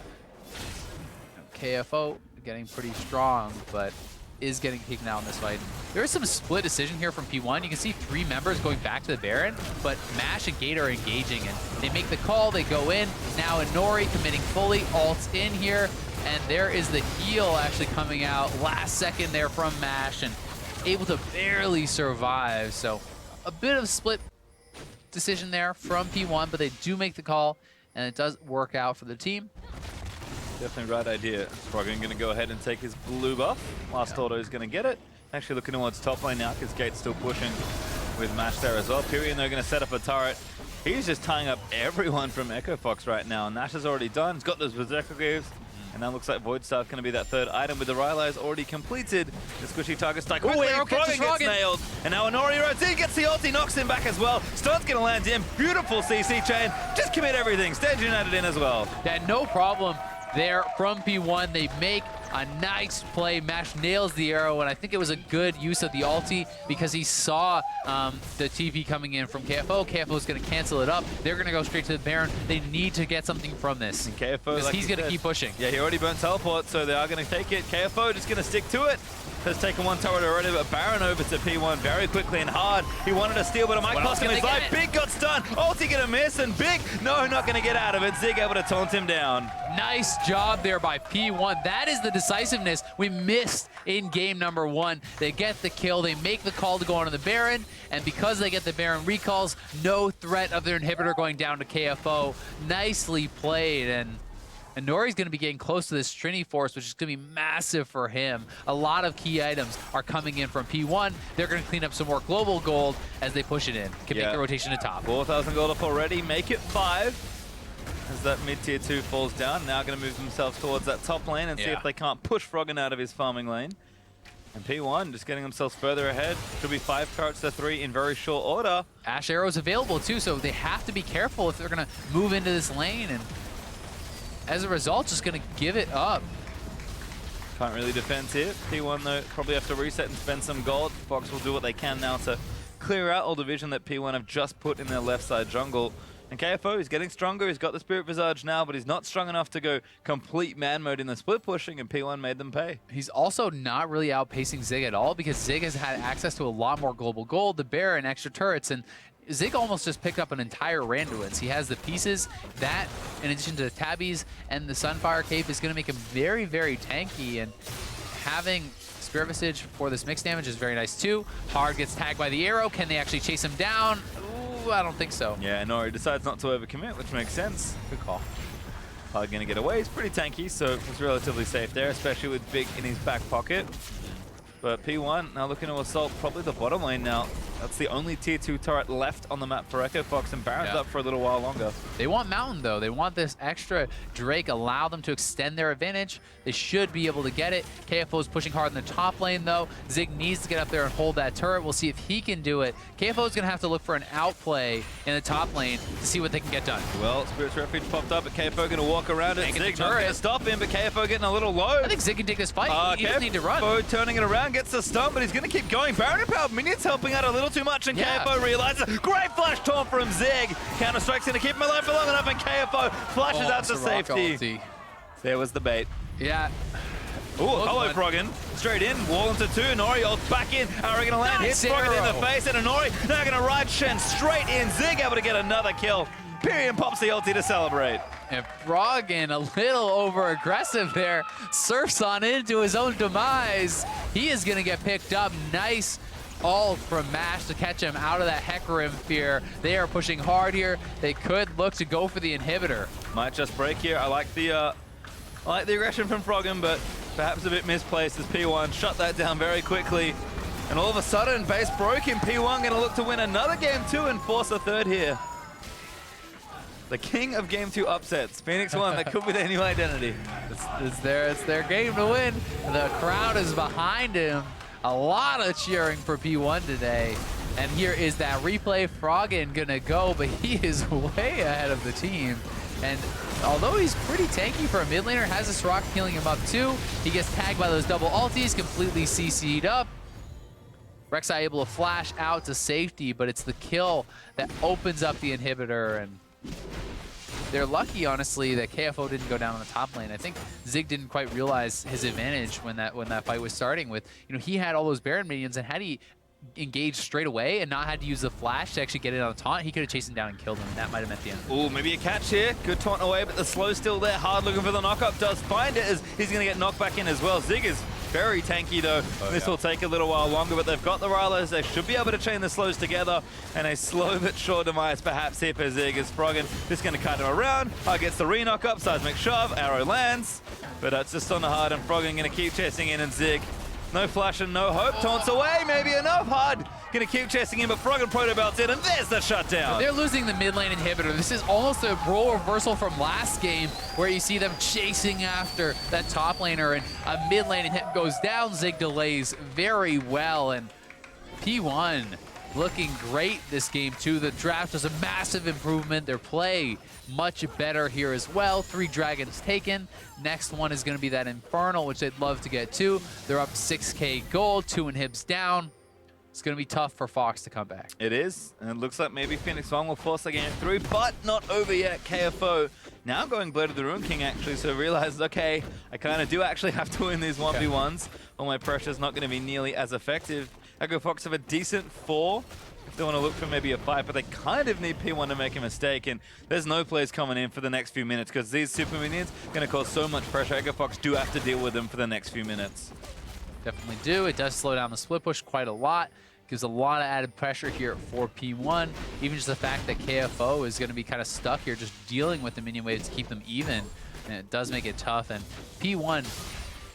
A: KFO getting pretty strong, but is getting taken out in this fight. There is some split decision here from P1. You can see 3 members going back to the Baron, but Mash and Gate are engaging, and they make the call, they go in. Now Inori committing fully, ults in here, and there is the heal actually coming out last second there from Mash, and able to barely survive. So a bit of split decision there from P1, but they do make the call, and it does work out for the team.
B: Definitely right idea. Froggen going to go ahead and take his blue buff. Last auto is going to get it. Actually looking towards top lane now because Gate's still pushing with Mash there as well. Pyrion, they're going to set up a turret. He's just tying up everyone from Echo Fox right now. Nash is already done. He's got those Berserker Greaves. And now looks like Void Staff going to be that third item with the Rylai's already completed. The squishy target strike quickly. Froggen gets nailed. And now Inori Rozi gets the ulti, knocks him back as well. Stun's going to land in. Beautiful CC chain. Just commit everything. Stage United in as well.
A: Yeah, no problem. There from P1, they make a nice play. Mash nails the arrow, and I think it was a good use of the ulti because he saw the TP coming in from KFO. KFO is going to cancel it up. They're going to go straight to the Baron. They need to get something from this.
B: And KFO,
A: because
B: like
A: he's going to keep pushing.
B: Yeah, he already burnt teleport, so they are going to take it. KFO just going to stick to it. Has taken one turret already, but Baron over to P1 very quickly and hard. He wanted to steal, but a mic cost him his life. Big got stunned. Ulti gonna miss, and Big, no, not gonna get out of it. Zig able to taunt him down.
A: Nice job there by P1. That is the decisiveness we missed in game number 1. They get the kill, they make the call to go onto the Baron, and because they get the Baron recalls, no threat of their inhibitor going down to KFO. Nicely played, and Inori's going to be getting close to this Trinity Force, which is going to be massive for him. A lot of key items are coming in from P1. They're going to clean up some more global gold as they push it in. Can make the rotation to top.
B: 4,000 gold up already. Make it 5. As that mid-tier 2 falls down. Now going to move themselves towards that top lane and see if they can't push Froggen out of his farming lane. And P1 just getting themselves further ahead. Should be 5 turrets to 3 in very short order.
A: Ash arrows available too, so they have to be careful if they're going to move into this lane. And as a result, just going to give it up.
B: Can't really defend here. P1, though, probably have to reset and spend some gold. Fox will do what they can now to clear out all the vision that P1 have just put in their left side jungle. And KFO is getting stronger. He's got the Spirit Visage now, but he's not strong enough to go complete man mode in the split pushing, and P1 made them pay.
A: He's also not really outpacing Zig at all because Zig has had access to a lot more global gold, the Baron, extra turrets, and Zig almost just picked up an entire Randuin's. He has the pieces that, in addition to the Tabbies and the Sunfire Cape, is going to make him very, very tanky. And having Spirit Visage for this mixed damage is very nice too. Hard gets tagged by the arrow. Can they actually chase him down? Ooh, I don't think so.
B: Yeah, Nori decides not to overcommit, which makes sense. Good call. Hard going to get away. He's pretty tanky, so it's relatively safe there, especially with Big in his back pocket. But P1 now looking to assault probably the bottom lane now. That's the only tier 2 turret left on the map for Echo Fox, and Baron's up for a little while longer.
A: They want Mountain though. They want this extra Drake, allow them to extend their advantage. They should be able to get it. KFO is pushing hard in the top lane though. Zig needs to get up there and hold that turret. We'll see if he can do it. KFO is going to have to look for an outplay in the top lane to see what they can get done.
B: Well, Spirit's Refuge popped up, but KFO going to walk around it. Zig not going to stop him, but KFO getting a little low.
A: I think Zig can take this fight. He doesn't need to run.
B: KFO turning it around, gets the stun, but he's going to keep going. Baron and Power Minions helping out a little too much, and KFO realizes. Great flash taunt from Zig. Counter-strike's going to keep him alive for long enough, and KFO flashes out to safety. There was the bait.
A: Yeah.
B: Ooh, hello, Froggen. Straight in, wall into 2. Nori ults back in. Arrow going to land. Hits Froggen in the face, and Nori now going to ride Shen straight in. Zig able to get another kill. Pyrion pops the ulti to celebrate.
A: And Froggen a little over-aggressive there. Surfs on into his own demise. He is going to get picked up. Nice ult from Mash to catch him out of that Hecarim fear. They are pushing hard here. They could look to go for the inhibitor.
B: Might just break here. I like the aggression from Froggen, but perhaps a bit misplaced as P1 shut that down very quickly. And all of a sudden, base broken. P1 going to look to win another game 2 and force a third here. The king of game 2 upsets. Phoenix1, that could be their new identity.
A: It's their game to win. The crowd is behind him. A lot of cheering for P1 today. And here is that replay. Froggen gonna go, but he is way ahead of the team. And although he's pretty tanky for a mid laner, has this rock healing him up too. He gets tagged by those double ultis, completely CC'd up. Rek'Sai able to flash out to safety, but it's the kill that opens up the inhibitor. And they're lucky, honestly, that KFO didn't go down on the top lane. I think Zig didn't quite realize his advantage when that fight was starting with, he had all those Baron minions, and had he engaged straight away and not had to use the flash to actually get it on the taunt, he could have chased him down and killed him, and that might have meant the end.
B: Ooh, maybe a catch here. Good taunt away, but the slow's still there. Hard looking for the knockup. Does find it as he's going to get knocked back in as well. Zig is very tanky though. This will take a little while longer, but they've got the Rylas. They should be able to chain the slows together, and a slow but short demise perhaps here for Zig as Froggen just going to cut him around. Gets the re-knock up, seismic shove, arrow lands, but it's just on the hard, and Froggen going to keep chasing in, and Zig, no flash and no hope. Taunts away, maybe enough. Hard going to keep chasing in, but Froggen proto belts in, and there's the shutdown.
A: They're losing the mid lane inhibitor. This is almost a role reversal from last game, where you see them chasing after that top laner, and a mid lane inhib goes down. Zig delays very well, and P1 looking great this game too. The draft was a massive improvement. Their play much better here as well. 3 dragons taken. Next one is going to be that Infernal, which they'd love to get to. They're up 6k gold, 2 inhibs down. It's going to be tough for Fox to come back.
B: It is, and it looks like maybe Phoenix1 will force the game through, but not over yet. KFO now going Blade of the Ruin King actually, so realizes, okay, I kind of do actually have to win these 1v1s, or my pressure's not going to be nearly as effective. Echo Fox have a decent 4 if they want to look for maybe a 5, but they kind of need P1 to make a mistake, and there's no plays coming in for the next few minutes because these super minions are going to cause so much pressure. Echo Fox do have to deal with them for the next few minutes.
A: Definitely do. It does slow down the split push quite a lot. Gives a lot of added pressure here for P1. Even just the fact that KFO is going to be kind of stuck here just dealing with the minion waves to keep them even. And it does make it tough. And P1,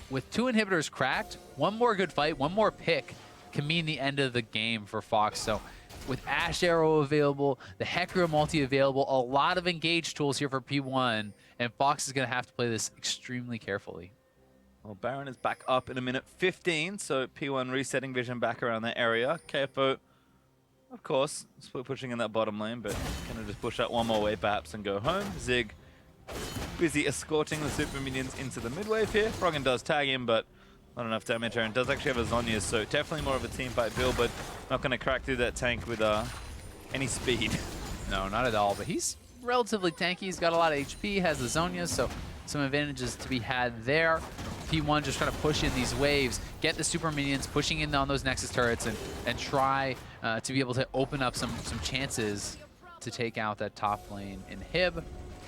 A: with 2 inhibitors cracked, one more good fight, one more pick can mean the end of the game for Fox. So with Ash Arrow available, the Hecarim multi available, a lot of engaged tools here for P1. And Fox is going to have to play this extremely carefully.
B: Well, Baron is back up in a minute 15, so P1 resetting vision back around that area. KFO, of course, split pushing in that bottom lane, but kind of just push out one more wave perhaps and go home. Zig busy escorting the super minions into the mid wave here. Froggen does tag him, but not enough damage here, and does actually have a Zhonya, so definitely more of a team fight build, but not going to crack through that tank with any speed.
A: No, not at all, but he's relatively tanky. He's got a lot of HP, has the Zhonyas, so some advantages to be had there. P1 just trying to push in these waves, get the super minions pushing in on those Nexus turrets, and try to be able to open up some chances to take out that top lane inhib.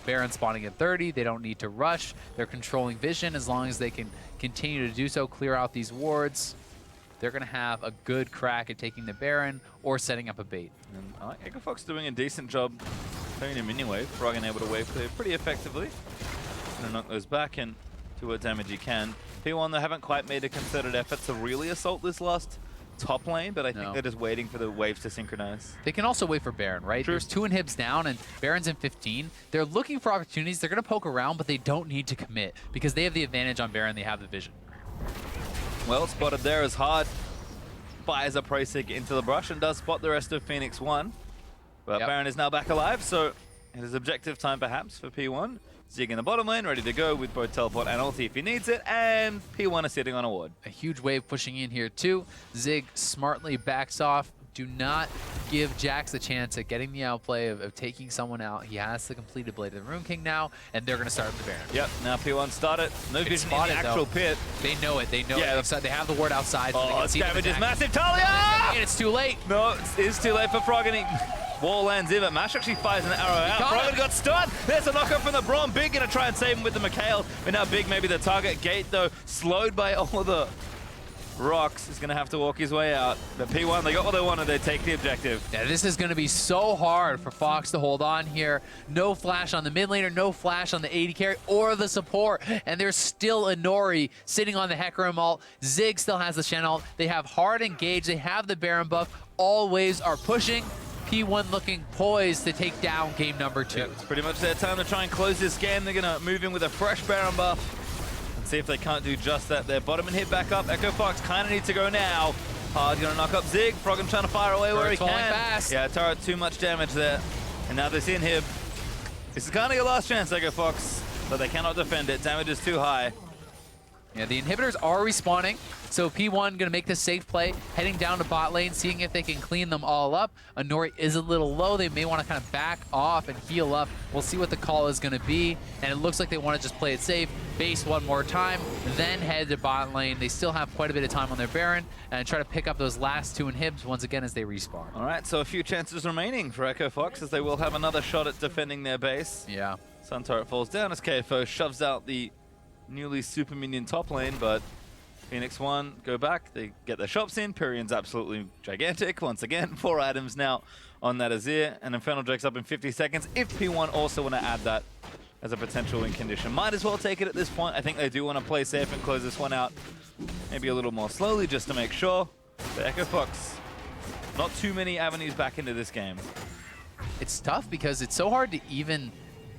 A: Baron spawning at 30, they don't need to rush. They're controlling vision as long as they can continue to do so, clear out these wards. They're going to have a good crack at taking the Baron or setting up a bait.
B: And I like Echo Fox doing a decent job playing a minion wave. Froggen able to wave clear pretty effectively. Gonna knock those back and do what damage you can. P1, they haven't quite made a concerted effort to really assault this last top lane, but I think they're just waiting for the waves to synchronize.
A: They can also wait for Baron, right?
B: True.
A: There's 2 inhibs down, and Baron's in 15. They're looking for opportunities. They're going to poke around, but they don't need to commit because they have the advantage on Baron. They have the vision.
B: Well spotted there as Hard fires a Prosig into the brush and does spot the rest of Phoenix1. But Baron is now back alive, so it is objective time perhaps for P1. Zig in the bottom lane, ready to go with both teleport and ulti if he needs it, and P1 is sitting on a ward.
A: A huge wave pushing in here too. Zig smartly backs off. Do not give Jax a chance at getting the outplay of taking someone out. He has to complete a Blade of the Ruin King now, and they're going to start with the Baron.
B: Yep, now P1 started. No vision in the actual pit.
A: They know it. They know it. They have the ward outside. So
B: oh,
A: this
B: damage is massive. Talia!
A: And it's too late.
B: No, it is too late for Froggen. Wall lands in, but Mash actually fires an arrow out. Froggen got stunned. There's a knockup from the Braum. Big going to try and save him with the Mikhail. But now Big, maybe the target gate, though, slowed by all of the rocks, is going to have to walk his way out. But P1, they got what they wanted. They take the objective.
A: Yeah, this is going to be so hard for Fox to hold on here. No flash on the mid laner, no flash on the AD carry or the support. And there's still a Nori sitting on the Hecarim ult. Zig still has the Shen ult. They have Hard engaged. They have the Baron buff. All waves are pushing. P1 looking poised to take down game number 2.
B: Yep, it's pretty much their time to try and close this game. They're going to move in with a fresh Baron buff and see if they can't do just that. Their bottom and hit back up. Echo Fox kind of need to go now. Hard gonna knock up Zig. Froggen trying to fire away where he can.
A: Fast.
B: Yeah, turret, too much damage there. And now this inhib. This is kind of your last chance, Echo Fox, but they cannot defend it. Damage is too high.
A: Yeah, the inhibitors are respawning, so P1 going to make the safe play, heading down to bot lane, seeing if they can clean them all up. Anori is a little low. They may want to kind of back off and heal up. We'll see what the call is going to be, and it looks like they want to just play it safe, base one more time, then head to bot lane. They still have quite a bit of time on their Baron, and try to pick up those last two inhibs once again as they respawn.
B: All right, so a few chances remaining for Echo Fox as they will have another shot at defending their base.
A: Yeah.
B: Sun turret falls down as KFO shoves out the newly super minion top lane, but Phoenix1 go back, they get their shops in. Pyrion's absolutely gigantic once again. 4 items now on that Azir, and Infernal Drake's up in 50 seconds. If P1 also want to add that as a potential win condition, might as well take it at this point. I think they do want to play safe and close this one out maybe a little more slowly just to make sure. But Echo Fox, not too many avenues back into this game.
A: It's tough because it's so hard to even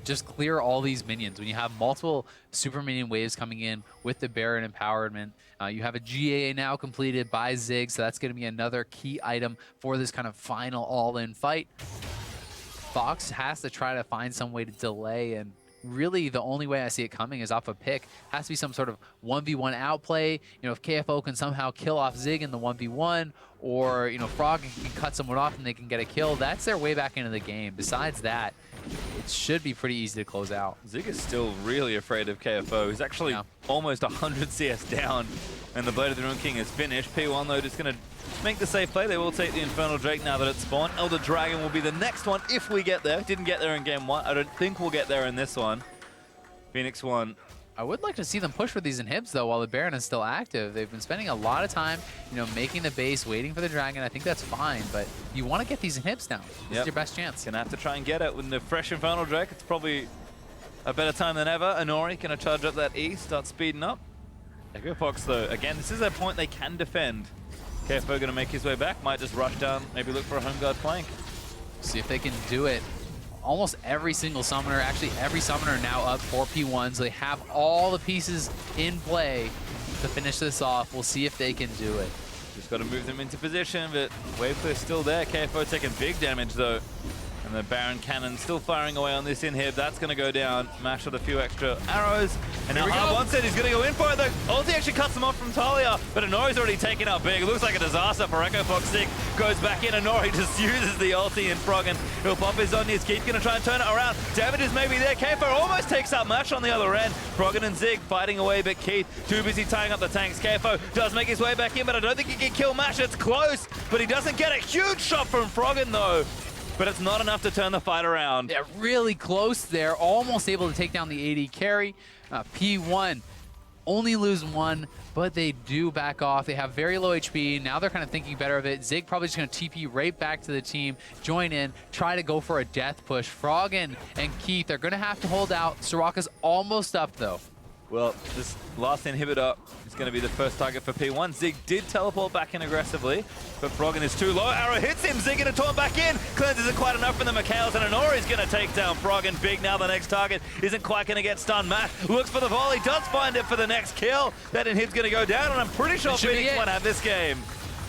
A: just clear all these minions. When you have multiple super minion waves coming in with the Baron empowerment, you have a GA now completed by Zig, so that's going to be another key item for this kind of final all-in fight. Fox has to try to find some way to delay, and really the only way I see it coming is off a pick. Has to be some sort of 1v1 outplay. You know, if KFO can somehow kill off Zig in the 1v1, or, you know, Froggen can cut someone off and they can get a kill, that's their way back into the game. Besides that, it should be pretty easy to close out.
B: Zig is still really afraid of KFO. He's actually almost 100 CS down, and the Blade of the Ruin King is finished. P1, though, just going to make the safe play. They will take the Infernal Drake now that it's spawned. Elder Dragon will be the next one if we get there. Didn't get there in game 1. I don't think we'll get there in this one. Phoenix1.
A: I would like to see them push for these inhibs, though, while the Baron is still active. They've been spending a lot of time, you know, making the base, waiting for the Dragon. I think that's fine, but you want to get these inhibs down. This is your best chance.
B: Gonna have to try and get it with the fresh Infernal Drake. It's probably a better time than ever. Anori gonna charge up that E, start speeding up. Echo Fox, though, again, this is a point they can defend. KFO gonna make his way back, might just rush down, maybe look for a home guard flank.
A: See if they can do it. Almost every single summoner, actually every summoner now up for P1, so they have all the pieces in play to finish this off. We'll see if they can do it.
B: Just got to move them into position, but wave clear's still there. KFO taking big damage, though. And the Baron Cannon still firing away on this inhib. That's going to go down. Mash with a few extra arrows. And now Harbon said he's going to go in for it. The ulti actually cuts him off from Talia, but Anori's already taken out big. It looks like a disaster for Echo Fox. Zig goes back in. Anori just uses the ulti, and Froggen, he'll pop his on his Keith going to try and turn it around. Damage is maybe there. KFO almost takes out Mash on the other end. Froggen and Zig fighting away, but Keith too busy tying up the tanks. KFO does make his way back in, but I don't think he can kill Mash. It's close, but he doesn't get a huge shot from Froggen, though. But it's not enough to turn the fight around.
A: Yeah, really close there. Almost able to take down the AD carry. P1 only lose one, but they do back off. They have very low HP. Now they're kind of thinking better of it. Zig probably just going to TP right back to the team, join in, try to go for a death push. Froggen and Keith are going to have to hold out. Soraka's almost up, though.
B: Well, this last inhibitor is going to be the first target for P1. Zig did teleport back in aggressively, but Froggen is too low. Arrow hits him. Zig going to taunt back in. Cleanse isn't quite enough for the Mikhails, and Anori's going to take down Froggen. Big now the next target isn't quite going to get stunned. Matt looks for the volley, does find it for the next kill. That inhib's going to go down, and I'm pretty sure Phoenix1 have this game.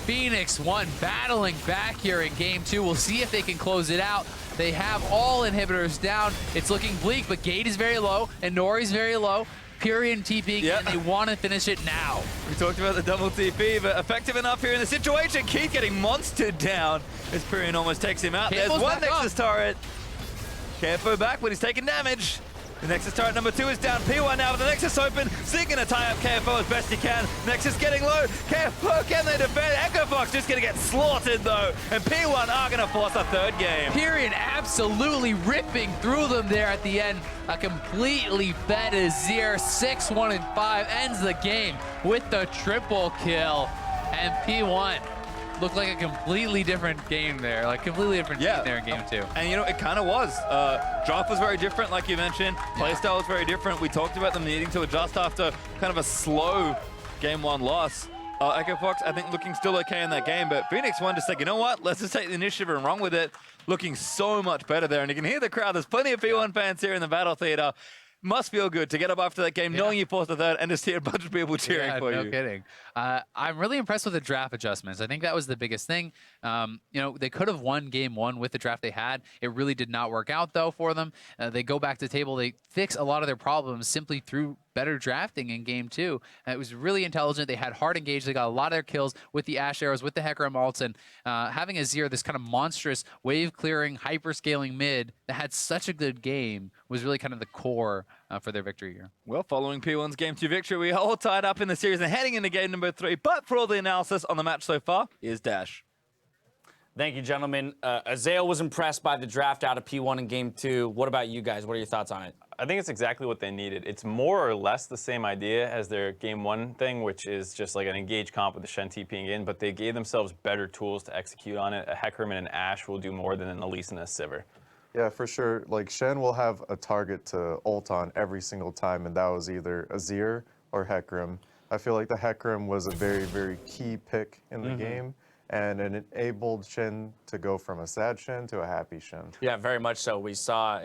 A: Phoenix1 battling back here in game 2. We'll see if they can close it out. They have all inhibitors down. It's looking bleak, but Gate is very low, and Nori's very low. Purion TPing, and they want to finish it now.
B: We talked about the double TP, but effective enough here in the situation. Keith getting monstered down as Purion almost takes him out. There's one Nexus turret. KFO back, but he's taking damage. The Nexus turret number 2 is down. P1 now with the Nexus open. Zig gonna tie up KFO as best he can. Nexus getting low. KFO, can they defend? Echo Fox just gonna get slaughtered though. And P1 are gonna force a third game.
A: Purion absolutely ripping through them there at the end. A completely fed Azir. 6-1-5 ends the game with the triple kill. And P1 looked like a completely different game there, like completely different team there in game 2.
B: And you know, it kind of was. Draft was very different, like you mentioned. Playstyle was very different. We talked about them needing to adjust after kind of a slow game 1 loss. Echo Fox, I think, looking still okay in that game, but Phoenix1 just like, you know what? Let's just take the initiative and run with it. Looking so much better there, and you can hear the crowd. There's plenty of P1 fans here in the Battle Theater. Must feel good to get up after that game, knowing you forced the third, and just hear a bunch of people cheering for you.
A: No kidding. I'm really impressed with the draft adjustments. I think that was the biggest thing. They could have won game one with the draft they had. It really did not work out, though, for them. They go back to the table. They fix a lot of their problems simply through better drafting in game two. It was really intelligent. They had hard engage. They got a lot of their kills with the Ash arrows, with the Hecarim ults, and having Azir, this kind of monstrous wave-clearing, hyper-scaling mid that had such a good game was really kind of the core for their victory here.
B: Well, following P1's Game 2 victory, we are all tied up in the series and heading into game number 3. But for all the analysis on the match so far, here's Dash.
C: Thank you, gentlemen. Azael was impressed by the draft out of P1 in Game 2. What about you guys? What are your thoughts on it?
D: I think it's exactly what they needed. It's more or less the same idea as their Game 1 thing, which is just like an engaged comp with the Shen TPing in, but they gave themselves better tools to execute on it. A Hecarim and an Ashe will do more than an Elise and a Sivir.
E: Yeah, for sure. Like, Shen will have a target to ult on every single time, and that was either Azir or Hecarim. I feel like the Hecarim was a very, very key pick in the game, and it enabled Shen to go from a sad Shen to a happy Shen.
C: Yeah, very much so. We saw,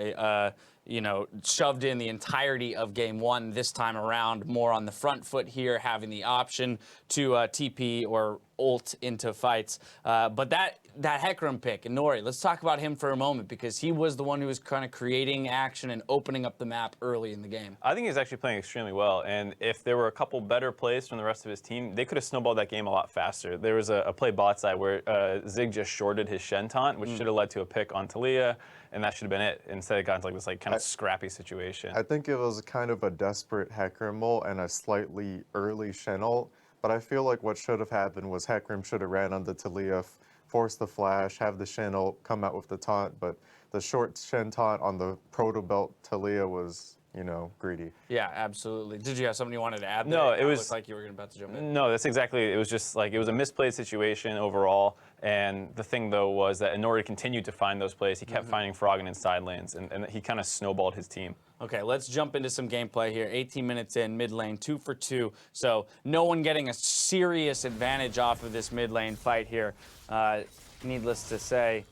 C: shoved in the entirety of Game 1 this time around, more on the front foot here, having the option to TP or ult into fights. But that Hecarim pick, Nori, let's talk about him for a moment, because he was the one who was kind of creating action and opening up the map early in the game.
D: I think he's actually playing extremely well, and if there were a couple better plays from the rest of his team, they could have snowballed that game a lot faster. There was a play bot side where Zig just shorted his Shen taunt, which should have led to a pick on Talia, and that should have been it. Instead, it got into like this kind of scrappy situation.
E: I think it was kind of a desperate Hecarim ult and a slightly early Shen ult, but I feel like what should have happened was Hecarim should have ran onto Talia, force the flash, have the Shen ult come out with the taunt, but the short Shen taunt on the proto belt Talia was, greedy.
C: Yeah, absolutely. Did you have something you wanted to add?
D: No,
C: there?
D: it was
C: looked like you were about to jump in.
D: No, that's exactly. It was just like it was a misplayed situation overall. And the thing though was that Inori continued to find those plays. He kept finding Froggen in side lanes, and he kind of snowballed his team.
C: Okay, let's jump into some gameplay here. 18 minutes in, mid lane, 2 for 2. So no one getting a serious advantage off of this mid lane fight here. Needless to say,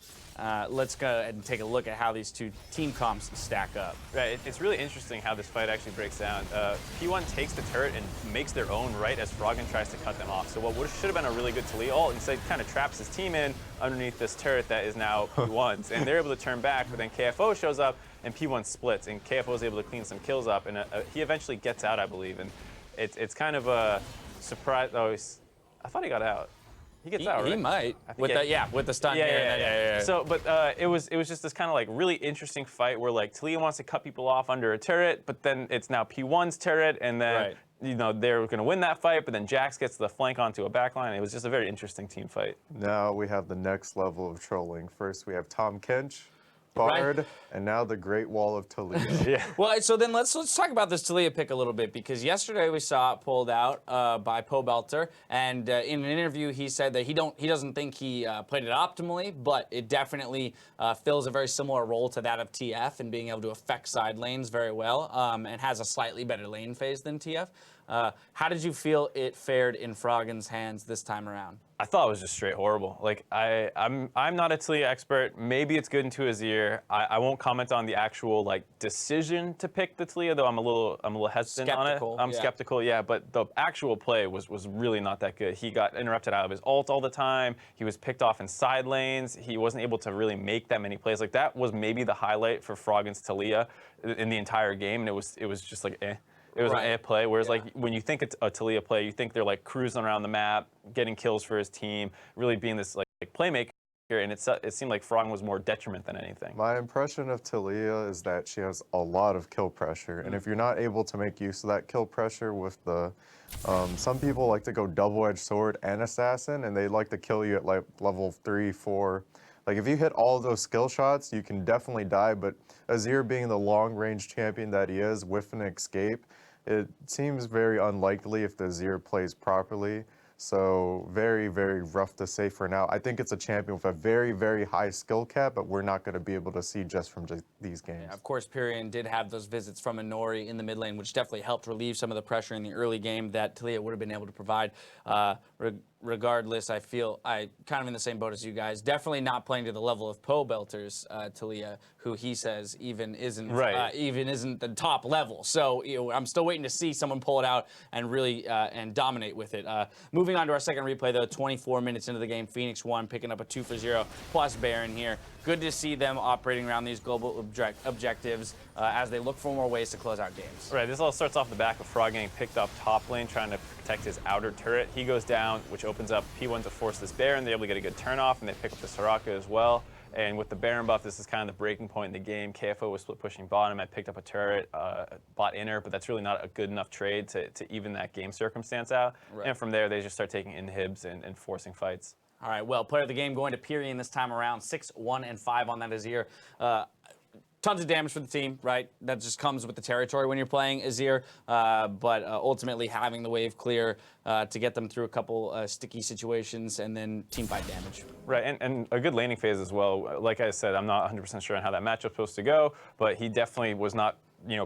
C: let's go ahead and take a look at how these two team comps stack up.
D: Right, it's really interesting how this fight actually breaks down. P1 takes the turret and makes their own right as Froggen tries to cut them off. So what should have been a really good Talia ult instead kind of traps his team in underneath this turret that is now P1's. And they're able to turn back, but then KFO shows up and P1 splits, and KFO is able to clean some kills up, and he eventually gets out, I believe. And it's kind of a surprise. Oh, I thought he got out. He gets out, right?
C: He might. With the stun here.
D: Yeah. So, but it was just this kind of like really interesting fight where like Talia wants to cut people off under a turret, but then it's now P1's turret, and then they're going to win that fight, but then Jax gets the flank onto a backline. It was just a very interesting team fight.
E: Now we have the next level of trolling. First we have Tom Kench, Bard, and now the Great Wall of Talia.
C: Well, so then let's talk about this Talia pick a little bit, because yesterday we saw it pulled out by Pobelter, and in an interview he said that he doesn't think he played it optimally, but it definitely fills a very similar role to that of TF in being able to affect side lanes very well, and has a slightly better lane phase than TF. How did you feel it fared in Froggen's hands this time around?
D: I thought it was just straight horrible. Like I'm not a Talia expert. Maybe it's good into his ear. I won't comment on the actual like decision to pick the Talia, though I'm a little hesitant on it. I'm skeptical, yeah. But the actual play was really not that good. He got interrupted out of his ult all the time. He was picked off in side lanes. He wasn't able to really make that many plays. Like that was maybe the highlight for Froggen's Talia in the entire game, and it was just like eh. It was an A play, whereas like when you think it's a Talia play, you think they're like cruising around the map, getting kills for his team, really being this like playmaker, and it seemed like Froggen was more detriment than anything.
E: My impression of Talia is that she has a lot of kill pressure, and if you're not able to make use of that kill pressure with the, some people like to go double-edged sword and assassin, and they like to kill you at like level 3, 4. Like if you hit all of those skill shots, you can definitely die, but Azir being the long-range champion that he is with an escape, it seems very unlikely if the Azir plays properly. So very, very rough to say for now. I think it's a champion with a very, very high skill cap, but we're not going to be able to see just from these games.
C: Yeah, of course, Pyrian did have those visits from Inori in the mid lane, which definitely helped relieve some of the pressure in the early game that Talia would have been able to provide. regardless, I feel I kind of in the same boat as you guys. Definitely not playing to the level of Pobelter's Talia, who he says even isn't the top level. So I'm still waiting to see someone pull it out and really and dominate with it. Moving on to our second replay, though, 24 minutes into the game, Phoenix1 picking up a 2-for-0 plus Baron here. Good to see them operating around these global objectives as they look for more ways to close out games.
D: Right, this all starts off the back of Frog getting picked off top lane, trying to protect his outer turret. He goes down, which opens up P1 to force this Baron. They're able to get a good turn off, and they pick up the Soraka as well. And with the Baron buff, this is kind of the breaking point in the game. KFO was split pushing bottom. I picked up a turret, bot inner, but that's really not a good enough trade to even that game circumstance out. Right. And from there, they just start taking inhibs and forcing fights.
C: All right, well, player of the game going to Pyrian this time around, 6-1-5 on that Azir. Tons of damage for the team, right? That just comes with the territory when you're playing Azir, but ultimately having the wave clear to get them through a couple sticky situations and then team fight damage.
D: Right, and a good laning phase as well. Like I said, I'm not 100% sure on how that matchup's supposed to go, but he definitely was not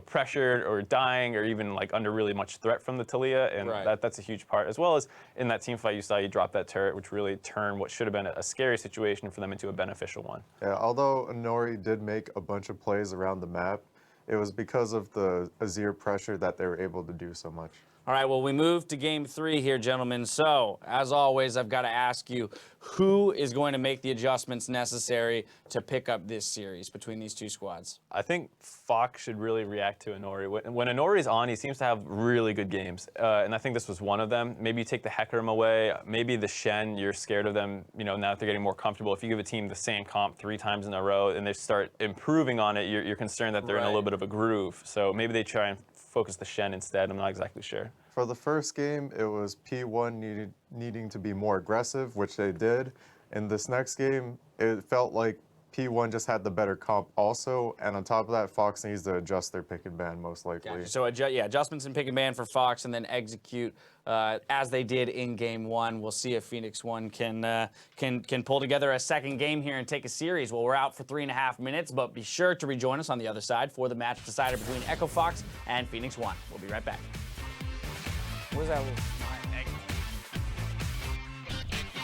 D: pressured or dying or even like under really much threat from the Talia, and that's a huge part. As well as in that team fight, you saw you drop that turret, which really turned what should have been a scary situation for them into a beneficial one. Yeah,
E: although Inori did make a bunch of plays around the map, it was because of the Azir pressure that they were able to do so much.
C: All right, well, we move to game 3 here, gentlemen. So, as always, I've got to ask you, who is going to make the adjustments necessary to pick up this series between these two squads?
D: I think Fox should really react to Inori. When Inori's on, he seems to have really good games, and I think this was one of them. Maybe you take the Hecarim away. Maybe the Shen, you're scared of them, now that they're getting more comfortable. If you give a team the same comp 3 times in a row and they start improving on it, you're concerned that they're in a little bit of a groove. So maybe they try and focus the Shen instead. I'm not exactly sure.
E: For the first game, it was P1 needing to be more aggressive, which they did. In this next game, it felt like P1 just had the better comp also, and on top of that, Fox needs to adjust their pick and ban most likely.
C: Gotcha. So adjustments in pick and ban for Fox, and then execute as they did in game 1. We'll see if Phoenix1 can pull together a second game here and take a series. Well, we're out for 3.5 minutes, but be sure to rejoin us on the other side for the match decider between Echo Fox and Phoenix1. We'll be right back. Where's that?